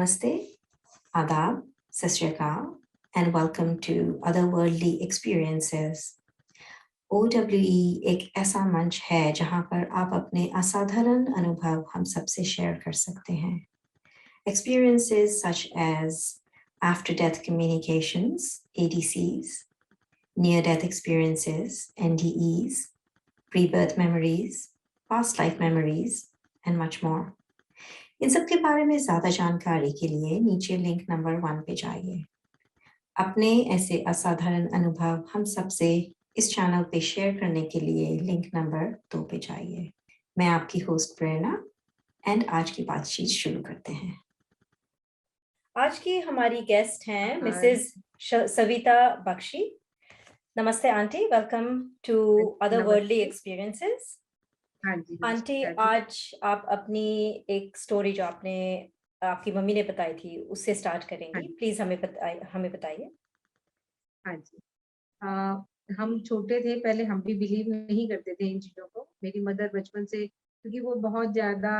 Namaste, Adab, Sat Shri Akal, and welcome to Otherworldly Experiences. OWE एक ऐसा मंच है जहाँ पर आप अपने असाधारण अनुभव हम सबसे शेयर कर सकते हैं. Experiences such as after-death communications, ADCs, near-death experiences, NDEs, rebirth memories, past life memories, and much more. इन सब के बारे में ज़्यादा जानकारी के लिए नीचे लिंक नंबर 1 पे जाइए. अपने ऐसे असाधारण अनुभव हम सबसे इस चैनल पे शेयर करने के लिए लिंक नंबर 2 पे जाइए. मैं आपकी होस्ट प्रेरणा एंड आज की बातचीत शुरू करते हैं. आज की हमारी गेस्ट हैं मिसेस सविता बख्शी. नमस्ते aunty, welcome to otherworldly experiences. Aunty, आज आप अपनी एक स्टोरी जो आपकी मम्मी ने बताई थी उससे स्टार्ट करेंगी. प्लीज हमें बताइए. हाँ जी. हम छोटे थे, पहले हम भी बिलीव नहीं करते थे इन चीजों को. मेरी मदर बचपन से, क्योंकि वो बहुत ज्यादा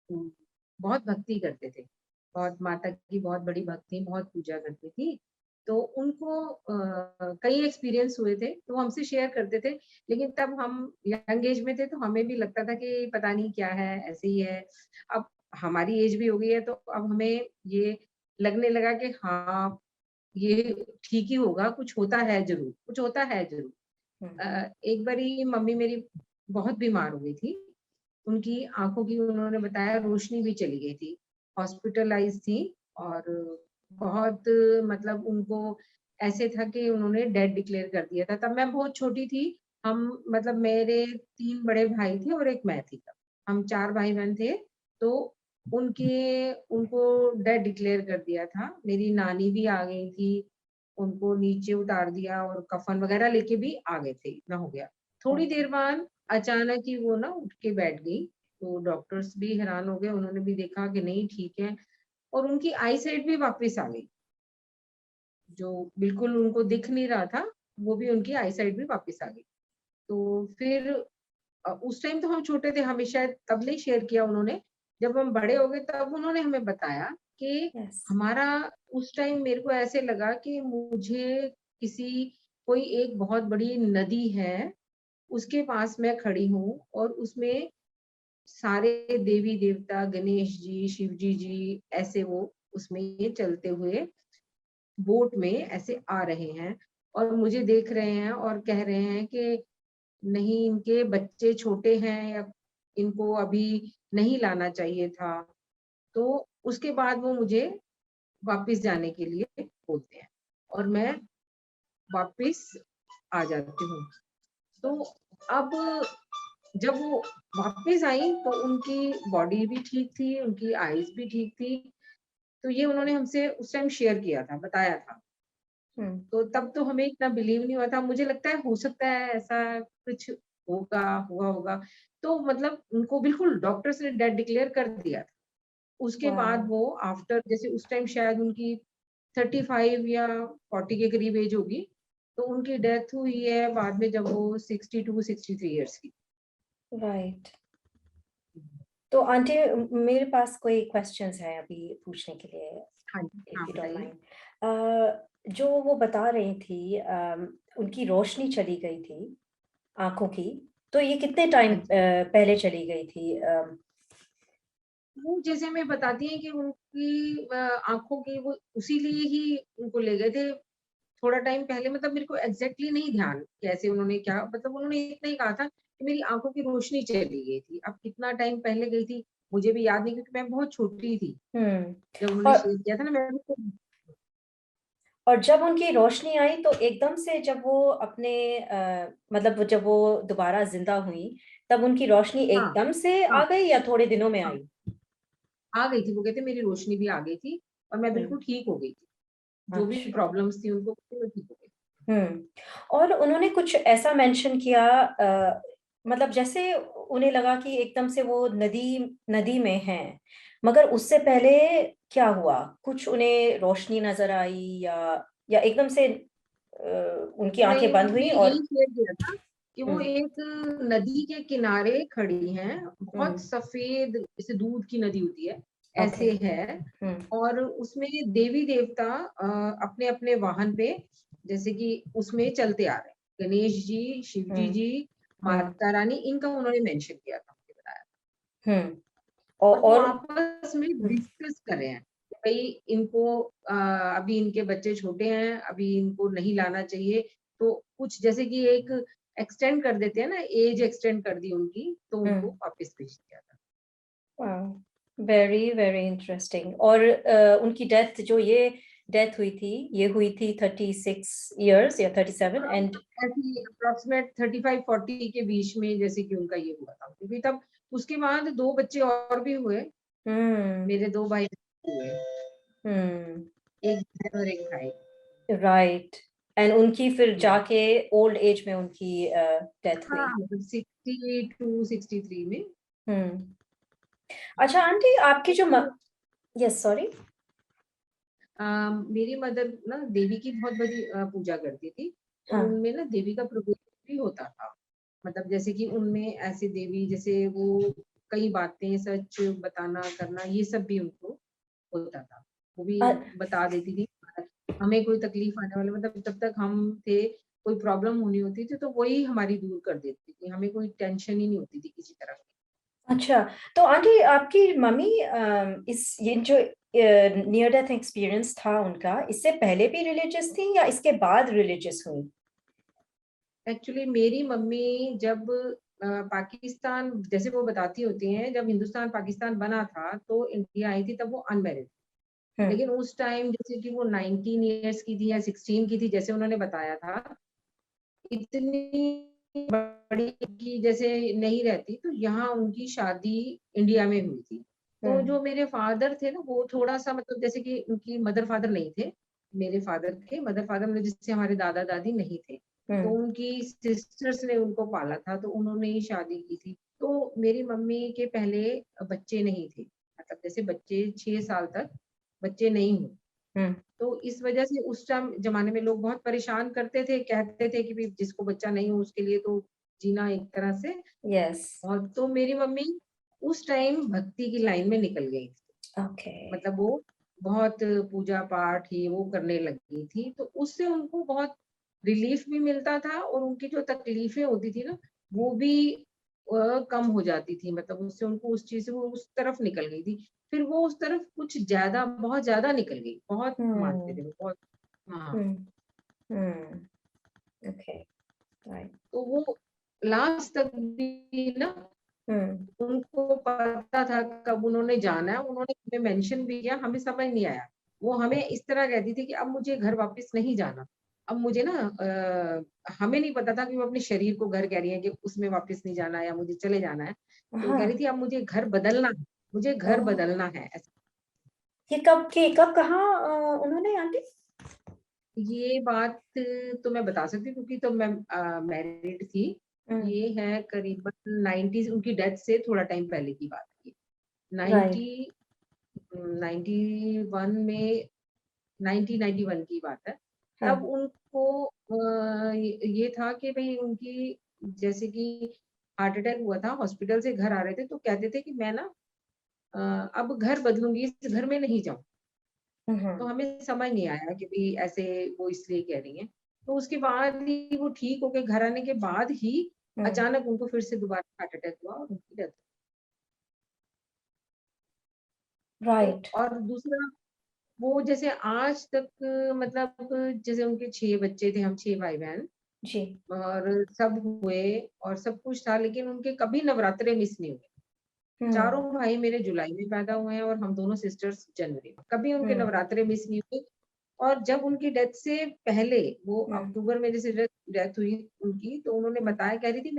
बहुत भक्ति करते थे, बहुत माता की बहुत बड़ी भक्ति, बहुत पूजा करती थी. तो उनको कई एक्सपीरियंस हुए थे तो हमसे शेयर करते थे. लेकिन तब हम यंग एज में थे तो हमें भी लगता था कि पता नहीं क्या है, ऐसे ही है. अब हमारी एज भी हो गई है तो अब हमें ये लगने लगा कि हाँ, ये ठीक ही होगा, कुछ होता है जरूर, कुछ होता है जरूर. एक बारी मम्मी मेरी बहुत बीमार हो गई थी. उनकी आंखों की, उन्होंने बताया, रोशनी भी चली गई थी, हॉस्पिटलाइज थी. और बहुत मतलब उनको ऐसे था कि उन्होंने डेड डिक्लेयर कर दिया था. तब मैं बहुत छोटी थी. हम मतलब मेरे 3 बड़े भाई थे और एक मैं थी. तब हम 4 भाई बहन थे. तो उनको डेड डिक्लेयर कर दिया था. मेरी नानी भी आ गई थी, उनको नीचे उतार दिया और कफन वगैरह लेके भी आ गए थे. इतना हो गया. थोड़ी देर बाद अचानक ही वो ना उठ के बैठ गई. तो डॉक्टर्स भी हैरान हो गए, उन्होंने भी देखा कि नहीं ठीक है. और उनकी आई साइट भी वापस आ गई, जो बिल्कुल उनको दिख नहीं रहा था वो भी, उनकी आई साइट भी वापस आ गई. तो फिर उस टाइम तो हम छोटे थे, हमें शायद तब नहीं शेयर किया उन्होंने. जब हम बड़े हो गए तब उन्होंने हमें बताया कि हमारा उस टाइम, मेरे को ऐसे लगा कि मुझे कोई एक बहुत बड़ी नदी है, उसके पास मैं खड़ी हूँ और उसमें सारे देवी देवता, गणेश जी, शिव जी ऐसे वो उसमें चलते हुए बोट में ऐसे आ रहे हैं और मुझे देख रहे हैं और कह रहे हैं कि नहीं, इनके बच्चे छोटे हैं या इनको अभी नहीं लाना चाहिए था. तो उसके बाद वो मुझे वापस जाने के लिए बोलते हैं और मैं वापस आ जाती हूँ. तो अब जब वो वापस आई तो उनकी बॉडी भी ठीक थी, उनकी आईज भी ठीक थी. तो ये उन्होंने हमसे उस टाइम शेयर किया था, बताया था. तो तब तो हमें इतना बिलीव नहीं हुआ था. मुझे लगता है हो सकता है ऐसा कुछ हुआ होगा. तो मतलब उनको बिल्कुल डॉक्टर्स ने डेड डिक्लेयर कर दिया था. उसके बाद वो आफ्टर, जैसे उस टाइम शायद उनकी 35 या 40 के करीब एज होगी, तो उनकी डेथ हुई है बाद में जब वो 62-63 इयर्स की. राइट. तो आंटी, मेरे पास कोई क्वेश्चंस है अभी पूछने के लिए. हाँ इफ यू डोंट बताइए. माइंड. जो वो बता रही थी, उनकी रोशनी चली गई थी आंखों की, तो ये कितने टाइम पहले चली गई थी? वो जैसे मैं बताती हैं कि उनकी आंखों की, वो उसी लिए ही उनको ले गए थे थोड़ा टाइम पहले. मतलब मेरे को एग्जैक्टली नहीं ध्यान कैसे उन्होंने क्या, मतलब उन्होंने इतना ही कहा था कि मेरी आंखों की रोशनी चली गई थी. अब कितना टाइम पहले गई थी मुझे भी याद नहीं, क्योंकि मैं बहुत छोटी थी जब उन्होंने शेयर किया था ना. मैं और जब उनकी रोशनी आई तो एकदम से जब वो अपने मतलब जब वो दोबारा जिंदा हुई, तब उनकी रोशनी हाँ एकदम से हाँ आ गई या थोड़े दिनों में हाँ आई? आ गई थी. वो कहते मेरी रोशनी भी आ गई थी और मैं बिल्कुल ठीक हो गई थी. जो भी अच्छा. प्रॉब्लम्स थी उनको, मैं ठीक हो गई. और उन्होंने कुछ ऐसा मेंशन किया, मतलब जैसे उन्हें लगा कि एकदम से वो नदी में है, मगर उससे पहले क्या हुआ? कुछ उन्हें रोशनी नजर आई या एकदम से उनकी आंखें नहीं, बंद हुई उन्होंने और? यही शेयर किया था कि वो हम्म. एक नदी के किनारे खड़ी हैं, बहुत हम्म. सफेद, जैसे दूध की नदी होती है, ऐसे ओके। है। और उसमें देवी देवता अपने अपने वाहन पे, जैसे कि उसमें चलते आ रहे हैं, गणेश जी, शिव जी, हम्म माता रानी, इनका उन्होंने मेंशन किया था, मुझे बताया। हम्म और वो और आपस में डिस्कस कर रहे हैं कि भाई इनको अभी इनके बच्चे छोटे हैं, अभी इनको नहीं लाना चाहिए। तो कुछ जैसे कि एक एक्सटेंड कर देते हैं ना, एज एक्सटेंड कर दी उनकी, तो उनको वापस भेज दिया था। Very very interesting. और उनकी डेथ, जो ये डेथ हुई थी, ये हुई थी 36 इयर्स या 37 एंड ऐसी अप्रोक्सीमेट 35-40 के बीच में, जैसे कि उनका ये हुआ था, क्योंकि तब उसके बाद 2 बच्चे और भी हुए, हम्म मेरे 2 भाई हुए, हम्म एक बहन और एक भाई। राइट। एंड उनकी फिर हुँ। जाके ओल्ड एज में उनकी डेथ हुई। हाँ, मतलब 62-63 में। हम्म अच्छा आंटी, आपकी जो यस सॉरी। अ, मेरी मदर ना देवी की बहुत बड़ी पूजा करती थी, और हाँ। उनमें ना देवी का प्रकोप भी होता था। मतलब जैसे कि उनमें ऐसी देवी, जैसे वो कई बातें सच बताना करना, ये सब भी उनको होता था। वो भी अ, बता देती थी। हमें कोई तकलीफ आने वाली, मतलब जब तक हम थे, कोई प्रॉब्लम होनी होती थी, तो वही हमारी दूर कर देती थी। हमें कोई टेंशन ही नहीं होती थी किसी तरह की। अच्छा, तो आंटी आपकी मम्मी इस ये जो नियर डेथ एक्सपीरियंस था उनका, इससे पहले भी रिलीजियस थी या इसके बाद रिलीजियस हुई? एक्चुअली मेरी मम्मी जब पाकिस्तान, जैसे वो बताती होती हैं, जब हिंदुस्तान पाकिस्तान बना था तो इंडिया आई थी, तब वो अनमैरिड। हम्म लेकिन उस टाइम जैसे कि वो 19 ईयर्स की थी या 16 की थी, जैसे उन्होंने बताया था, इतनी बड़ी की जैसे नहीं रहती, तो यहाँ उनकी शादी इंडिया में हुई थी। तो हम्म जो मेरे फादर थे ना, वो थोड़ा-सा, मतलब जैसे कि उनकी मदर फादर नहीं थे। मेरे फादर थे, मदर फादर मतलब जिससे हमारे दादा-दादी नहीं थे। तो हम्म उनकी सिस्टर्स ने उनको पाला था, तो उन्होंने ही शादी की थी। तो मेरी मम्मी के पहले बच्चे नहीं थे। मतलब जैसे बच्चे 6 साल तक बच्चे नहीं हुए। हम्म तो इस वजह से उस टाइम ज़माने में लोग बहुत परेशान करते थे, कहते थे कि भई जिसको बच्चा नहीं हो उसके लिए तो जीना एक तरह से। यस। और तो मेरी मम्मी उस टाइम भक्ति की लाइन में निकल गई थी। ओके। मतलब वो बहुत पूजा-पाठ ये वो करने लग गई थी, तो उससे उनको बहुत रिलीफ भी मिलता था, और उनकी जो तकलीफ़ें होती थी ना, वो भी कम हो जाती थी। मतलब उससे उनको उस चीज़ से वो उस तरफ निकल गई थी। फिर वो उस तरफ कुछ ज़्यादा, बहुत ज़्यादा निकल गई, बहुत मानते हम्म थे वो, बहुत। हाँ, हम्म हम्म ओके। राइट। तो वो लास्ट तक भी ना, हम्म उनको पता था कब उन्होंने जाना है, उन्होंने हमें मेंशन भी किया, हमें समझ नहीं आया। वो हमें इस तरह कहती थी कि अब मुझे घर वापस नहीं जाना। अब मुझे ना हमें नहीं पता था कि वो अपने शरीर को घर कह रही है कि उसमें वापस नहीं जाना है या मुझे चले जाना है। तो वो कह रही हाँ। थी अब मुझे घर बदलना है, मुझे घर ओह, बदलना है। ऐसा। ये कब कहाँ उन्होंने आंटी? ये बात तो मैं बता सकती हूँ, क्योंकि तो मैं मैरिड थी। ये है करीबन 90s, उनकी डेथ से थोड़ा टाइम पहले की बात है ये। राइट। 90 91 में, 1991 की बात है। तब हाँ। उनको ये था कि भई उनकी, जैसे कि हार्ट अटैक हुआ था, हॉस्पिटल से घर आ रहे थे, तो कहते थे कि मैं ना अ, अब घर बदलूँगी, इस घर में नहीं जाऊँ। तो हम्म हमें समझ नहीं आया कि भई ऐसे वो इसलिए कह रही हैं। तो उसके बाद ही वो ठीक होके घर आने के बाद ही हम्म अचानक उनको फिर से दोबारा हार्ट अटैक हुआ और उनकी डेथ। तो राइट। और दूसरा, वो जैसे आज तक, मतलब जैसे उनके 6 बच्चे थे, हम 6 भाई-बहन, जी। और सब हुए और सब कुछ था, लेकिन उनके कभी नवरात्रे मिस नहीं हुए। चारों हम्म भाई मेरे जुलाई में पैदा हुए हैं, और हम दोनों सिस्टर्स जनवरी में। कभी उनके हम्म नवरात्रे मिस नहीं हुए। और जब उनकी डेथ से पहले, वो हम्म अक्टूबर में जैसे डेथ डेथ हुई उनकी, तो उन्होंने हम्म बताया, कह रही थी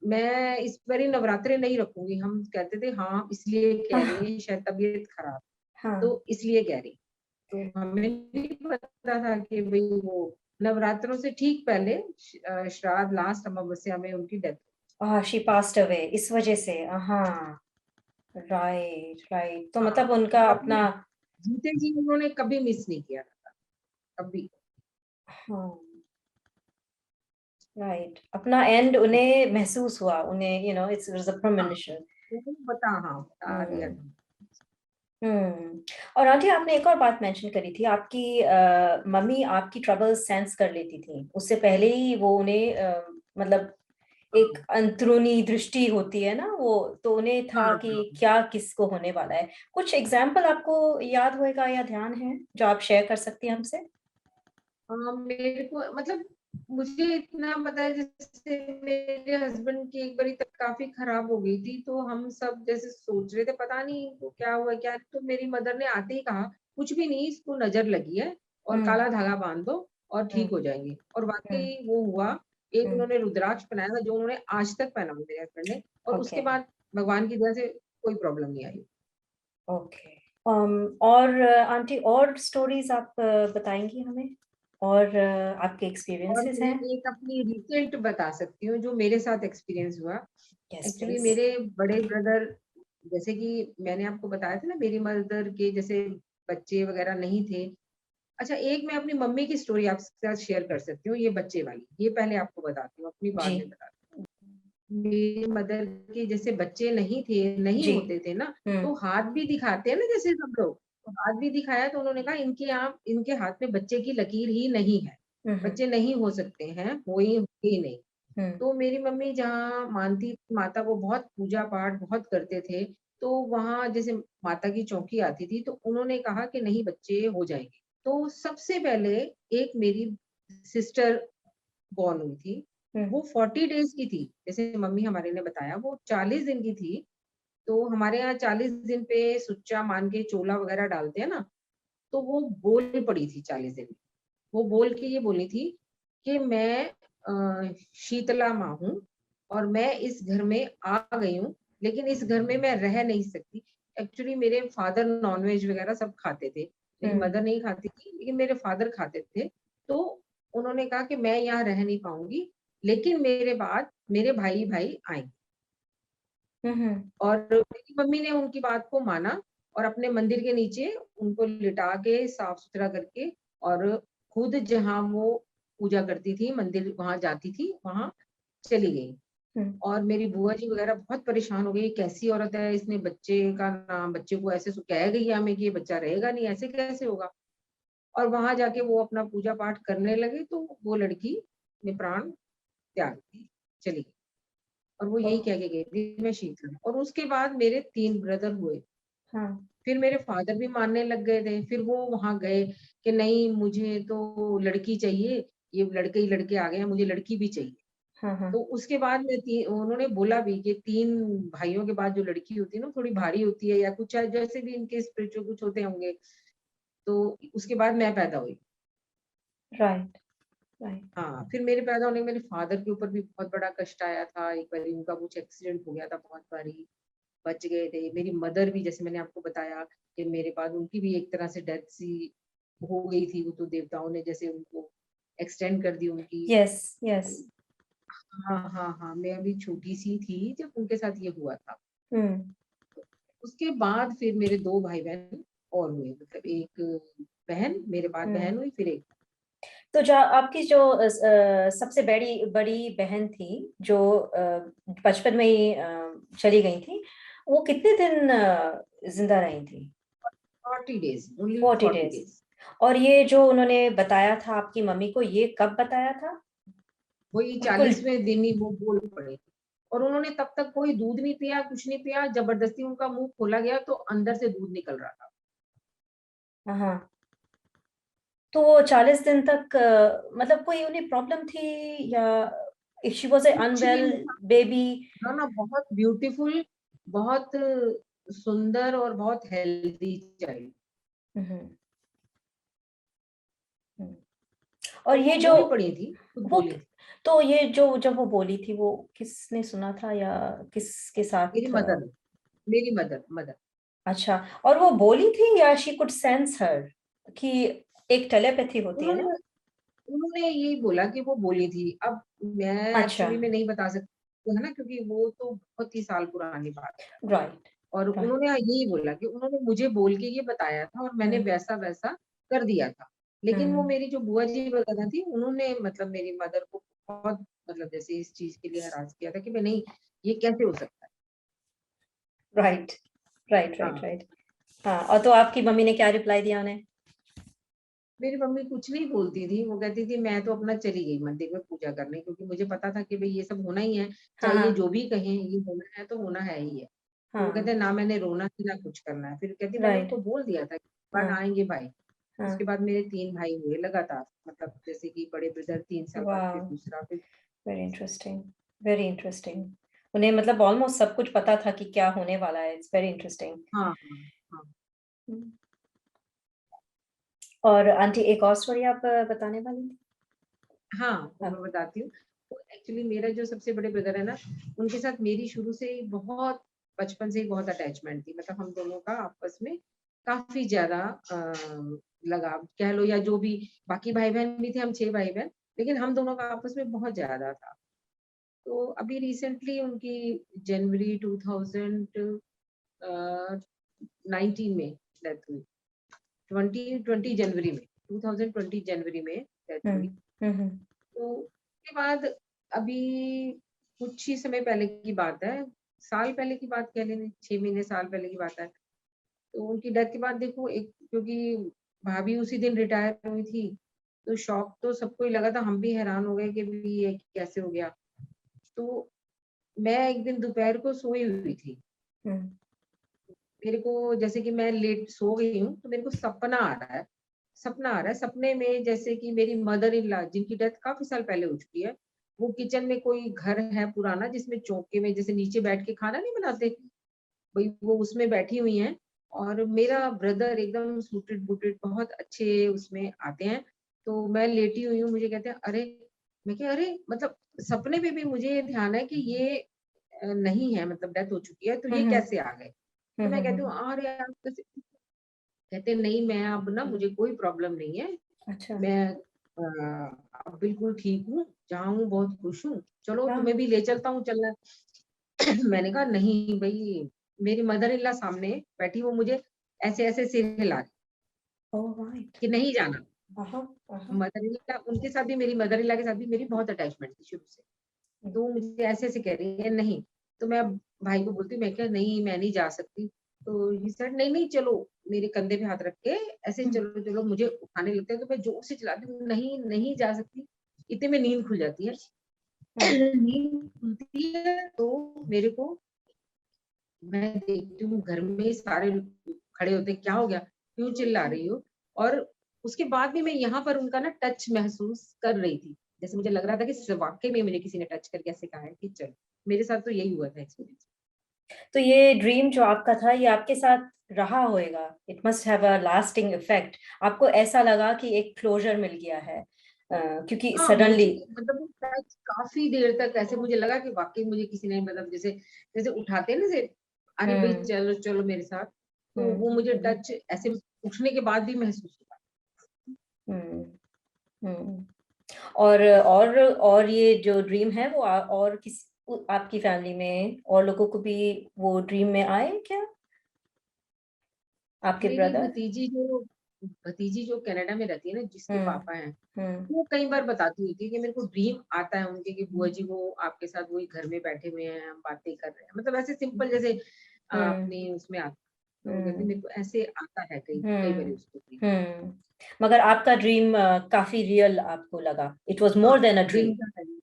मैं इस बारी नवरात्रे नहीं रखूँगी। हम कहते थे हाँ, इसलिए कह रही हैं शायद तबीयत खराब, हाँ। तो इसलिए कह रही। तो हमें नहीं पता था कि भई वो नवरात्रों से ठीक पहले श्राद्ध लास्ट अमावस्या में उनकी डेथ। शी पास्ड अवे इस वजह से। हाँ। राइट राइट, तो हाँ, मतलब उनका कभी अपना। जीते जी उन्होंने कभी मिस नहीं किया था, कभी। हाँ। राइट, अपना एंड उन्हें महसूस हुआ, उन्हें इट्स वाज अ हाँ, प्रेमोनिशन। तो वो हाँ, बता दिया था। और आंटी आपने एक और बात मेंशन करी थी, आपकी मम्मी आपकी ट्रबल सेंस कर लेती थी उससे पहले ही, वो उन्हें मतलब एक हाँ, अंदरूनी दृष्टि होती है ना वो, तो उन्हें हाँ, था कि हाँ। क्या किसको होने वाला है। कुछ एग्जाम्पल आपको याद होएगा या ध्यान है जो आप शेयर कर सकती हैं हमसे? मेरे को मतलब मुझे इतना पता है, जैसे मेरे हस्बैंड की एक बारी तबीयत काफ़ी खराब हो गई थी, तो हम सब जैसे सोच रहे थे पता नहीं इनको क्या हुआ क्या, तो मेरी मदर ने आते ही कहा, "कुछ भी नहीं, इसको नज़र लगी है और हुँ, काला धागा बाँध दो और हुँ, ठीक हो जाएँगे।" और हुँ, वाक़ई वो हुआ। एक हुँ, उन्होंने रुद्राक्ष पहनाया था, जो उन्होंने आज तक पहना हुआ मेरे हस्बैंड ने, और ओके, उसके बाद भगवान की दया से कोई प्रॉब्लम नहीं आई। ओके। और आंटी और स्टोरीज़ आप बताएँगी हमें? और आपके और एक्सपीरियंसेस मैं हैं? एक अपनी रिसेंट बता सकती हूँ, जो मेरे साथ एक्सपीरियंस हुआ। Yes actually please. मेरे बड़े ब्रदर, जैसे कि मैंने आपको बताया था ना, मेरी मदर के जैसे बच्चे वगैरह नहीं थे। अच्छा, एक मैं अपनी मम्मी की स्टोरी आपके साथ शेयर कर सकती हूँ, ये बच्चे वाली। ये पहले आपको बताती हूँ, अपनी बाद जी, में बताती हूँ। मेरी मदर के जैसे बच्चे नहीं थे, नहीं जी। होते थे ना, हुँ, तो हाथ भी दिखाते हैं ना जैसे सब लोग, तो हाथ भी दिखाया तो उन्होंने कहा इनके हाथ में बच्चे की लकीर ही नहीं है। हुँ, हुँ, बच्चे नहीं हो सकते हैं, हो ही नहीं। हुँ, तो मेरी मम्मी जहाँ मानती थी, माता को बहुत पूजा-पाठ बहुत करते थे, तो वहाँ जैसे माता की चौकी आती थी, तो उन्होंने कहा कि नहीं बच्चे हो जाएँगे। तो सबसे पहले एक मेरी सिस्टर बॉर्न हुई थी, हुँ, वो 40 डेज़ की थी, जैसे मम्मी हमारे ने बताया वो 40 दिन की थी, तो हमारे यहाँ 40 दिन पे सुच्चा मान के चोला वगैरह डालते हैं ना, तो वो बोल पड़ी थी 40 दिन में। वो बोल के ये बोली थी कि मैं शीतला माँ हूँ और मैं इस घर में आ गई हूँ, लेकिन इस घर में मैं रह नहीं सकती। एक्चुअली मेरे फादर नॉन-वेज वगैरह सब खाते थे। मेरी हुँ, मदर नहीं खाती थी, लेकिन मेरे फादर खाते थे। तो उन्होंने कहा कि मैं यहाँ रह नहीं पाऊँगी, लेकिन मेरे बाद मेरे भाई-भाई आएँगे। हुँ, हुँ, और मेरी मम्मी ने उनकी बात को माना और अपने मंदिर के नीचे उनको लिटा के साफ-सुथरा करके, और खुद जहाँ वो पूजा करती थी, मंदिर वहाँ जाती थी, वहाँ चली गई। हुँ, और मेरी बुआ जी वगैरह बहुत परेशान हो गई, कैसी औरत है, इसने बच्चे का नाम, बच्चे को ऐसे कह गई है हमें कि ये बच्चा रहेगा नहीं, ऐसे कैसे होगा? और वहाँ जाके वो अपना पूजा-पाठ करने लगे, तो वो लड़की ने प्राण त्याग दिए, चली गई। और वो ओह! यही कह के गई थी, मैं शीतल हूँ। और उसके बाद मेरे 3 ब्रदर हुए। हाँ, फिर मेरे फादर भी मानने लग गए थे, फिर वो वहाँ गए कि नहीं मुझे तो लड़की चाहिए, ये लड़के ही लड़के आ गए हैं, मुझे लड़की भी चाहिए। हाँ, तो हाँ, उसके बाद में ती उन्होंने बोला भी कि 3 भाइयों के बाद जो लड़की होती है ना, थोड़ी भारी होती है या कुछ चाहे जैसे भी इनके स्पिरिचुअल कुछ होते होंगे, तो उसके बाद मैं पैदा हुई। Right, right. हाँ, फिर मेरे पैदा होने में मेरे फादर के ऊपर भी बहुत बड़ा कष्ट आया था, एक बारी उनका कुछ एक्सीडेंट हो गया था बहुत भारी, बच गए थे। मेरी मदर भी जैसे मैंने आपको बताया कि मेरे बाद उनकी भी एक तरह से डेथ सी हो गई थी, वो तो देवताओं ने जैसे उनको एक्सटेंड कर दी उनकी। Yes, yes. हाँ, हाँ, हाँ, मैं अभी छोटी-सी थी जब उनके साथ ये हुआ था। हुँ, उसके बाद फिर मेरे 2 भाई-बहन और हुए, मतलब एक बहन, मेरे बाद हुँ। बहन हुई, फिर एक। तो आपकी जो सबसे बड़ी बड़ी बहन थी, जो बचपन में ही चली गई थी, वो कितने दिन ज़िंदा रही थी? 40 डेज़, ओनली 40 40 डेज़। डेज़। और ये जो उन्होंने बताया था आपकी मम्मी को, ये कब बताया था? वही बिल्कुल। 40वें दिन ही वो बोल पड़े। और उन्होंने तब तक कोई दूध नहीं पिया, कुछ नहीं पिया, ज़बरदस्ती उनका मुँह खोला गया तो अंदर से दूध निकल रहा था। हाँ, हाँ। तो वो 40 दिन तक मतलब कोई उन्हें प्रॉब्लम थी या शी वाज़ अ कुछ भी अनवेल नहीं था। बेबी? ना, ना, बहुत ब्यूटीफुल, बहुत सुंदर और बहुत हेल्दी चाइल्ड। हुँ, हुँ, हुँ। और और ये वो जो बोल पड़ी थी, खुद वो बोली थी। तो ये जो जब वो बोली थी, वो किसने सुना था या किसके मेरी साथ? मदर, मेरी मदर, मदर। अच्छा, और वो बोली थी या शी कुड सेंस हर कि एक टेलीपैथी होती है ना? उन्होंने उन्होंने यही बोला कि वो बोली थी। अब मैं अच्छा, एक्चुअली में नहीं बता सकती, है ना, क्योंकि वो तो बहुत ही साल पुरानी बात है। राइट, और राइट। उन्होंने यही बोला कि उन्होंने मुझे बोल के ये बताया था और मैंने हुँ, वैसा-वैसा कर दिया था। लेकिन वो हुँ, मेरी जो बुआ जी वगैरह थी, उन्होंने मतलब मेरी मदर को बहुत, मतलब जैसे इस चीज़ के लिए हरास किया था कि नहीं, ये कैसे हो सकता है? राइट, राइट, राइट, हाँ, राइट। हाँ, और तो आपकी मम्मी ने क्या रिप्लाई दिया उन्हें? मेरी मम्मी कुछ नहीं बोलती थी, वो कहती थी मैं तो अपना चली गई मंदिर में पूजा करने, क्योंकि मुझे पता था कि भई ये सब होना ही है, हाँ, चाहे ये हाँ, जो भी कहें, ये होना है तो होना है ही है। तो वो कहते हाँ, हैं ना मैंने रोना थी ना कुछ करना है। फिर कहती मैंने राइट, उनको बोल दिया था कि इस बार हाँ, आएँगे भाई। हाँ, उसके बाद मेरे 3 भाई हुए लगातार, मतलब जैसे कि बड़े ब्रदर 3 साल बाद, फिर वाह! दूसरा, फिर वेरी इंटरेस्टिंग, वेरी इंटरेस्टिंग। उन्हें मतलब ऑलमोस्ट सब कुछ पता था कि क्या होने वाला है। It's very interesting. हाँ, हाँ, हाँ। और आंटी एक और स्टोरी आप बताने वाली थी? हाँ, वो मैं आप बताती हूँ। तो एक्चुअली मेरा जो सबसे बड़े ब्रदर है ना, उनके साथ मेरी शुरू से ही बहुत बचपन से ही बहुत अटैचमेंट थी। मतलब हम दोनों का आपस में काफ़ी ज़्यादा लगाव कह लो, या जो भी, बाकी भाई-बहन भी थे, हम 6 भाई-बहन, लेकिन हम दोनों का आपस में बहुत ज़्यादा था। तो अभी रिसेंटली उनकी जनवरी 2000 अ, 19 में डेथ हुई। 2020 जनवरी में, 2020 जनवरी में डेथ हुँ, हुई। हुँ, हुँ, तो उसके बाद अभी कुछ ही समय पहले की बात है, साल पहले की बात कह लें, 6 महीने साल पहले की बात है। तो उनकी डेथ के बाद देखो, एक क्योंकि भाभी उसी दिन रिटायर हुई थी, तो शॉक तो सबको ही लगा था, हम भी हैरान हो गए कि भई ये कैसे हो गया? तो मैं एक दिन दोपहर को सोई हुई थी। हुँ, मेरे को जैसे कि मैं लेट सो गई हूँ, तो मेरे को सपना आ रहा है। सपना आ रहा है, सपने में जैसे कि मेरी मदर इन लॉ, जिनकी डेथ काफ़ी साल पहले हो चुकी है, वो किचन में कोई घर है पुराना, जिसमें चौके में जैसे नीचे बैठ के खाना नहीं बनाते, वही वो उसमें बैठी हुई हैं, और मेरा ब्रदर एकदम सूटेड-बूटेड बहुत अच्छे उसमें आते हैं। तो मैं लेटी हुई हूँ, मुझे कहते हैं, "अरे!" मैं कहा, "अरे!" मतलब सपने में भी मुझे ध्यान है कि ये नहीं है, मतलब डेथ हो चुकी है, तो हुँ, ये हुँ, कैसे आ गए? हुँ, तो मैं हुँ, कहती हूँ, हुँ। "अरे यार!" कैसे, कहते नहीं, मैं अब ना, मुझे कोई प्रॉब्लम नहीं है। अच्छा, मैं अब बिल्कुल ठीक हूँ, जहाँ हूँ बहुत खुश हूँ। चलो हाँ, तुम्हें भी ले चलता हूँ, चलना है। मैंने कहा नहीं भई, मेरी मदर इन लॉ सामने बैठी, वो मुझे ऐसे-ऐसे सिर हिला रही ऑलराइट। कि नहीं जाना। हाँ, हाँ, मदर इन लॉ, उनके साथ भी, मेरी मदर इन लॉ के साथ भी मेरी बहुत अटैचमेंट थी शुरू से। हुँ, तो वो मुझे ऐसे-ऐसे कह रही है, नहीं। तो मैं अब भाई को बोलती हूँ, मैं क्या, नहीं मैं नहीं जा सकती। तो ही सेड नहीं, नहीं चलो, मेरे कंधे पे हाथ रख के ऐसे हुँ, चलो, चलो, मुझे उठाने लगते हैं, तो मैं ज़ोर से चिल्लाती हूँ, नहीं, नहीं जा सकती। इतने में नींद खुल जाती है। हुँ, नींद खुलती है तो मेरे को, मैं देखती हूँ घर में सारे लोग खड़े होते हैं, क्या हो गया? क्यों चिल्ला रही हो? और उसके बाद भी मैं यहाँ पर उनका ना टच महसूस कर रही थी। जैसे मुझे लग रहा था कि वाक़ई में मुझे किसी ने टच करके ऐसे कहा है कि चल। मेरे साथ तो यही हुआ था एक्सपीरियंस। तो ये ड्रीम जो आपका था, ये आपके साथ रहा होएगा। It must have a lasting effect. आपको ऐसा लगा कि एक क्लोज़र मिल गया है क्योंकि हाँ, सडनली मुझे मतलब वो टच काफ़ी देर तक ऐसे मुझे लगा कि वाक़ई मुझे किसी ने, मतलब जैसे जैसे उठाते हैं ना, जैसे अरे भई हुँ, चलो, चलो मेरे साथ। तो हुँ, वो मुझे टच ऐसे उठने के बाद भी महसूस हुआ। हुँ, हुँ। और ये जो ड्रीम है वो और आपकी फैमिली में और लोगों को भी वो ड्रीम में आए क्या? आपके मेरी ब्रदर? भतीजी जो कनाडा में रहती है ना, जिसके हुँ, पापा हैं, हुँ, वो कई बार बताती होती है कि मेरे को ड्रीम आता है उनके कि बुआ जी वो आपके साथ वही घर में बैठे हुए हैं, हम बातें कर रहे हैं। मतलब ऐसे सिंपल जैसे हुँ, अपनी उसमें आता, तो वो कहती है हुँ, मेरे को ऐसे आता है कई कई बारी हुँ, उसको ड्रीम। हुँ। मगर आपका ड्रीम काफ़ी रियल आपको लगा। इट वाज़ हाँ, मोर देन अ दिन ड्रीम। का टाइम।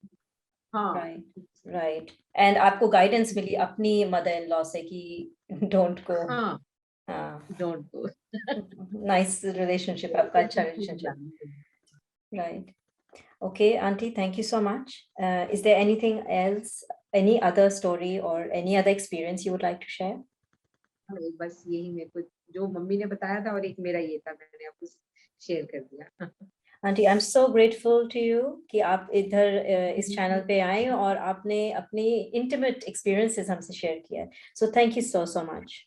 हाँ, राइट, राइट एंड आपको गाइडेंस मिली अपनी मदर इन लॉ से कि डोंट गो। हाँ, हाँ, डोंट गो। नाइस रिलेशनशिप आपका अच्छा relationship. Right. Okay, Auntie, thank you so much. Is there anything else, any other story or any other experience you would like to share? हाँ, बस यही मेरे को जो मम्मी ने बताया था, और एक मेरा ये था, मैंने आपको शेयर कर दिया। Auntie, I'm so grateful to you कि आप इधर इस चैनल पे आए और आपने अपनी intimate experiences हमसे शेयर किया है. So thank you so much.